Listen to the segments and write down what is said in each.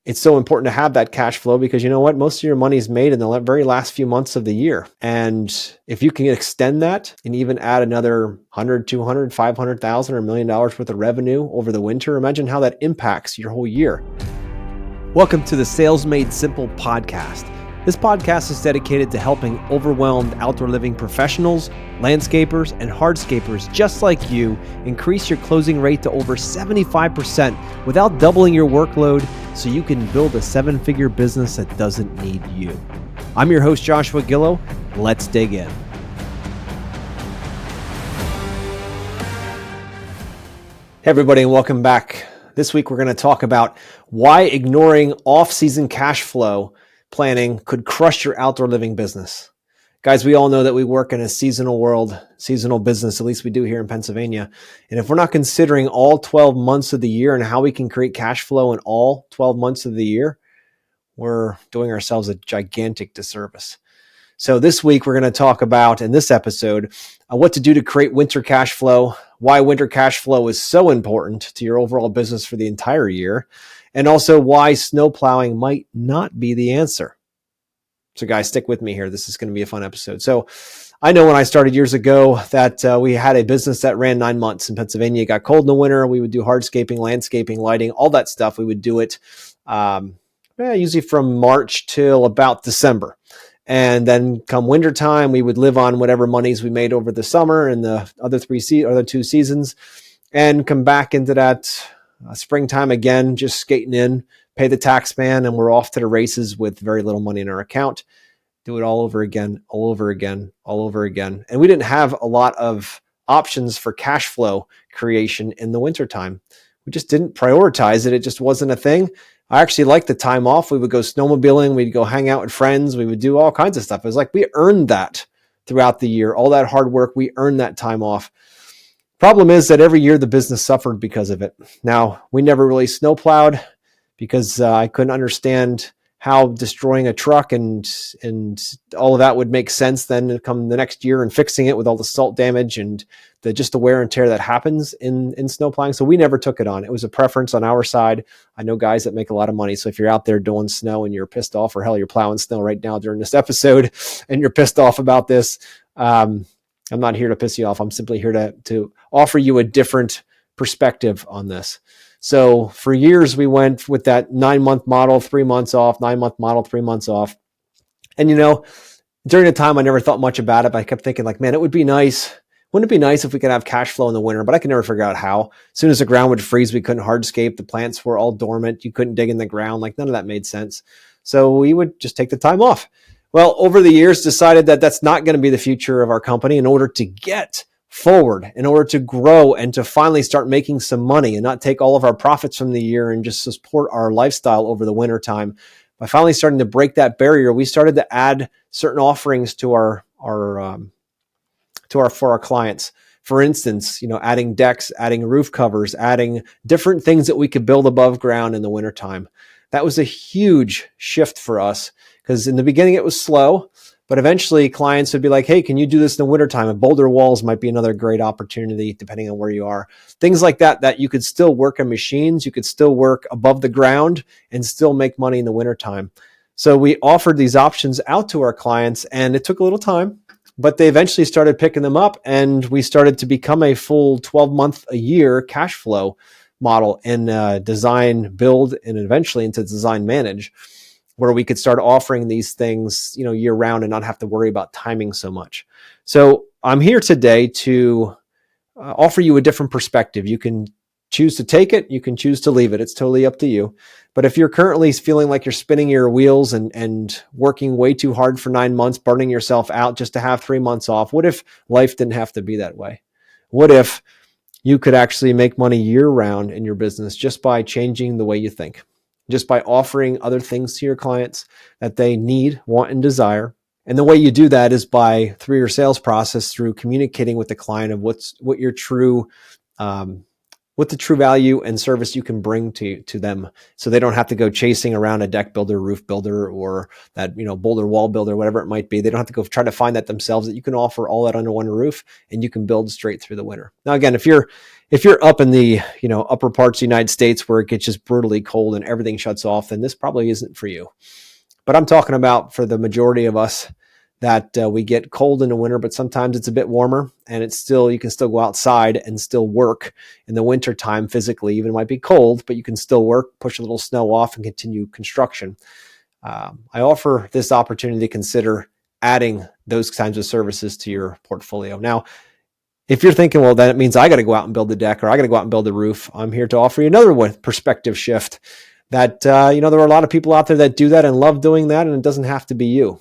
it's so important to have that cash flow because you know what? Most of your money is made in the very last few months of the year. And if you can extend that and even add another 100, 200, 500,000 or $1 million worth of revenue over the winter, imagine how that impacts your whole year. Welcome to the Sales Made Simple podcast. This podcast is dedicated to helping overwhelmed outdoor living professionals, landscapers, and hardscapers just like you increase your closing rate to over 75% without doubling your workload so you can build a seven-figure business that doesn't need you. I'm your host, Joshua Gillow. Let's dig in. Hey, everybody, and welcome back. This week, we're going to talk about why ignoring off-season cash flow planning could crush your outdoor living business. Guys, we all know that we work in a seasonal world, seasonal business, at least we do here in Pennsylvania. And if we're not considering all 12 months of the year and how we can create cash flow in all 12 months of the year, we're doing ourselves a gigantic disservice. So this week, we're going to talk about, in this episode, what to do to create winter cash flow, why winter cash flow is so important to your overall business for the entire year, and also why snow plowing might not be the answer. So guys, stick with me here. This is going to be a fun episode. So I know when I started years ago that we had a business that ran 9 months in Pennsylvania. It got cold in the winter. We would do hardscaping, landscaping, lighting, all that stuff. We would do it usually from March till about December. And then come winter time, we would live on whatever monies we made over the summer and the other two seasons and come back into that springtime again, just skating in, pay the tax man, and we're off to the races with very little money in our account. Do it all over again, all over again, all over again. And we didn't have a lot of options for cash flow creation in the wintertime. We just didn't prioritize it. It just wasn't a thing. I actually liked the time off. We would go snowmobiling. We'd go hang out with friends. We would do all kinds of stuff. It was like we earned that throughout the year. All that hard work, we earned that time off. Problem is that every year the business suffered because of it. Now, we never really snow plowed because I couldn't understand how destroying a truck and all of that would make sense then to come the next year and fixing it with all the salt damage and just the wear and tear that happens in snow plowing. So we never took it on. It was a preference on our side. I know guys that make a lot of money. So if you're out there doing snow and you're pissed off, or hell, you're plowing snow right now during this episode and you're pissed off about this, I'm not here to piss you off. I'm simply here to offer you a different perspective on this. So for years, we went with that 9-month model, 3 months off, 9-month model, 3 months off. And, during the time, I never thought much about it, but I kept thinking like, man, it would be nice. Wouldn't it be nice if we could have cash flow in the winter? But I could never figure out how. As soon as the ground would freeze, we couldn't hardscape. The plants were all dormant. You couldn't dig in the ground. Like none of that made sense. So we would just take the time off. Well, over the years, decided that that's not going to be the future of our company. In order to get forward, in order to grow and to finally start making some money and not take all of our profits from the year and just support our lifestyle over the winter time, by finally starting to break that barrier, we started to add certain offerings to for our clients. For instance, adding decks, adding roof covers, adding different things that we could build above ground in the wintertime. That was a huge shift for us because in the beginning it was slow, but eventually clients would be like, hey, can you do this in the wintertime? And boulder walls might be another great opportunity depending on where you are. Things like that you could still work on machines, you could still work above the ground and still make money in the wintertime. So we offered these options out to our clients and it took a little time, but they eventually started picking them up and we started to become a full 12-month a year cash flow model in design, build, and eventually into design manage, where we could start offering these things, year round and not have to worry about timing so much. So I'm here today to offer you a different perspective. You can choose to take it. You can choose to leave it. It's totally up to you. But if you're currently feeling like you're spinning your wheels and working way too hard for 9 months, burning yourself out just to have 3 months off, what if life didn't have to be that way? What if you could actually make money year round in your business just by changing the way you think, just by offering other things to your clients that they need, want, and desire. And the way you do that is through your sales process, through communicating with the client of what your true what the true value and service you can bring to them, so they don't have to go chasing around a deck builder, roof builder, or that, boulder wall builder, whatever it might be. They don't have to go try to find that themselves, that you can offer all that under one roof, and you can build straight through the winter. Now, again, if you're up in the upper parts of the United States where it gets just brutally cold and everything shuts off, then this probably isn't for you. But I'm talking about for the majority of us that we get cold in the winter, but sometimes it's a bit warmer, and you can still go outside and still work in the winter time physically. Even it might be cold, but you can still work, push a little snow off, and continue construction. I offer this opportunity to consider adding those kinds of services to your portfolio. Now, if you're thinking, well, that means I got to go out and build the deck, or I got to go out and build the roof, I'm here to offer you another perspective shift. That there are a lot of people out there that do that and love doing that, and it doesn't have to be you.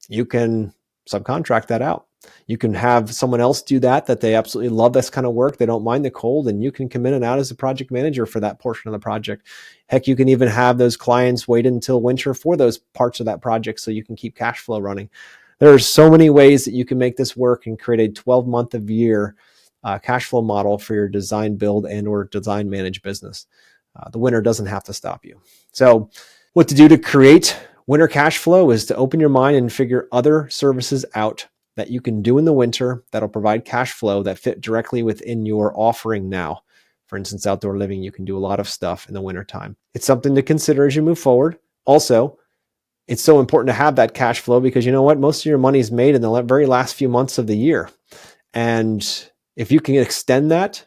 You can subcontract that out. You can have someone else do that they absolutely love this kind of work. They don't mind the cold, and you can come in and out as a project manager for that portion of the project. Heck, you can even have those clients wait until winter for those parts of that project so you can keep cash flow running. There are so many ways that you can make this work and create a 12-month of year cash flow model for your design, build, and or design manage business. The winter doesn't have to stop you. So what to do to create winter cash flow is to open your mind and figure other services out that you can do in the winter that'll provide cash flow that fit directly within your offering now. For instance, outdoor living, you can do a lot of stuff in the wintertime. It's something to consider as you move forward. Also, it's so important to have that cash flow because you know what? Most of your money is made in the very last few months of the year. And if you can extend that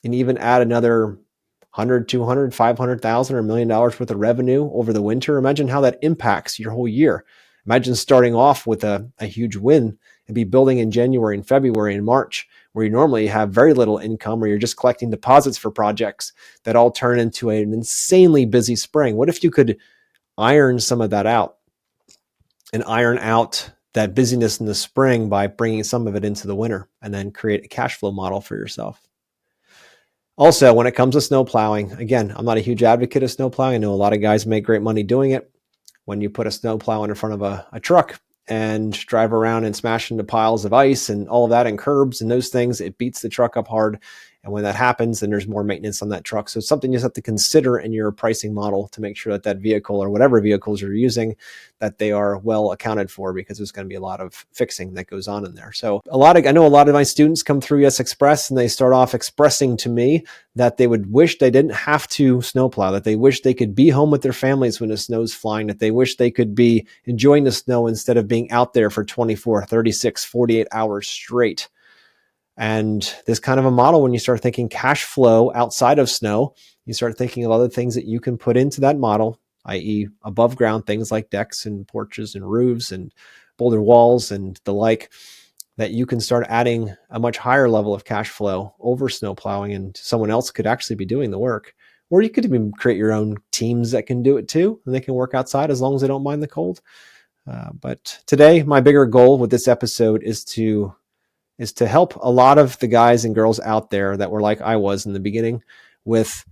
and even add another 100, 200, 500,000 or $1 million worth of revenue over the winter, imagine how that impacts your whole year. Imagine starting off with a huge win and be building in January and February and March, where you normally have very little income, or you're just collecting deposits for projects that all turn into an insanely busy spring. What if you could iron some of that out and iron out that busyness in the spring by bringing some of it into the winter, and then create a cash flow model for yourself? Also, when it comes to snow plowing, again, I'm not a huge advocate of snow plowing. I know a lot of guys make great money doing it. When you put a snow plow in front of a truck and drive around and smash into piles of ice and all of that and curbs and those things, it beats the truck up hard. And when that happens, then there's more maintenance on that truck. So it's something you just have to consider in your pricing model to make sure that that vehicle or whatever vehicles you're using, that they are well accounted for, because there's going to be a lot of fixing that goes on in there. So I know a lot of my students come through US Express and they start off expressing to me that they would wish they didn't have to snowplow, that they wish they could be home with their families when the snow's flying, that they wish they could be enjoying the snow instead of being out there for 24, 36, 48 hours straight. And this kind of a model, when you start thinking cash flow outside of snow, you start thinking of other things that you can put into that model, i.e. above ground things like decks and porches and roofs and boulder walls and the like, that you can start adding a much higher level of cash flow over snow plowing, and someone else could actually be doing the work. Or you could even create your own teams that can do it too, and they can work outside as long as they don't mind the cold. But today, my bigger goal with this episode is to help a lot of the guys and girls out there that were like I was in the beginning, with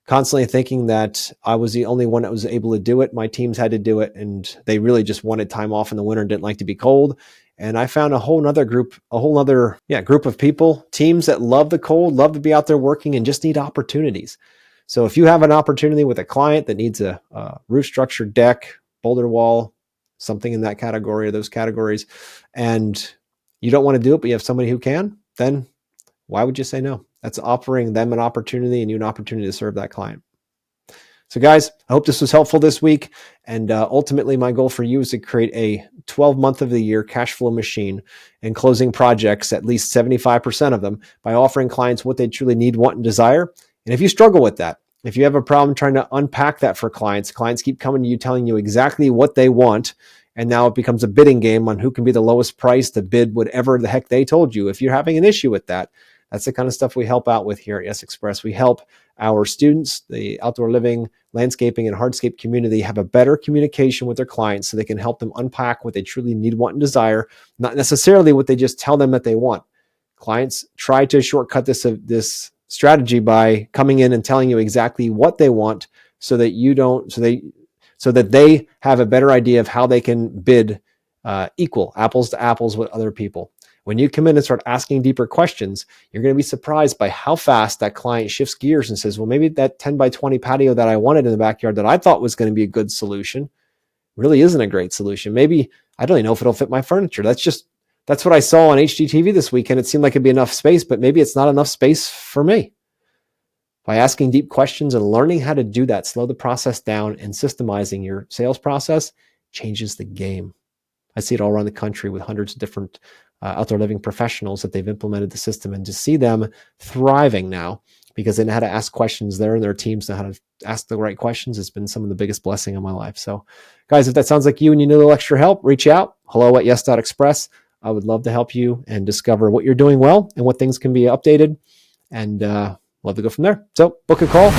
constantly thinking that I was the only one that was able to do it. My teams had to do it, and they really just wanted time off in the winter and didn't like to be cold. And I found a whole nother group of people, teams that love the cold, love to be out there working, and just need opportunities. So if you have an opportunity with a client that needs a roof structure, deck, boulder wall, something in that category or those categories, and you don't want to do it, but you have somebody who can, then why would you say no? That's offering them an opportunity and you an opportunity to serve that client. So guys, I hope this was helpful this week. And ultimately, my goal for you is to create a 12-month of the year cash flow machine and closing projects, at least 75% of them, by offering clients what they truly need, want, and desire. And if you struggle with that, if you have a problem trying to unpack that for clients keep coming to you telling you exactly what they want, and now it becomes a bidding game on who can be the lowest price to bid whatever the heck they told you. If you're having an issue with that, that's the kind of stuff we help out with here at US Express. We help our students, the outdoor living, landscaping, and hardscape community, have a better communication with their clients so they can help them unpack what they truly need, want, and desire, not necessarily what they just tell them that they want. Clients try to shortcut this strategy by coming in and telling you exactly what they want so that they have a better idea of how they can bid equal apples to apples with other people. When you come in and start asking deeper questions, you're going to be surprised by how fast that client shifts gears and says, well, maybe that 10 by 20 patio that I wanted in the backyard that I thought was going to be a good solution really isn't a great solution. Maybe I don't even know if it'll fit my furniture. That's what I saw on HGTV this weekend. It seemed like it'd be enough space, but maybe it's not enough space for me. By asking deep questions and learning how to do that, slow the process down, and systemizing your sales process changes the game. I see it all around the country with hundreds of different outdoor living professionals that they've implemented the system, and to see them thriving now because they know how to ask questions there and their teams know how to ask the right questions has been some of the biggest blessing of my life. So guys, if that sounds like you and you need a little extra help, reach out, hello@yes.express. I would love to help you and discover what you're doing well and what things can be updated, and love to go from there. So book a call.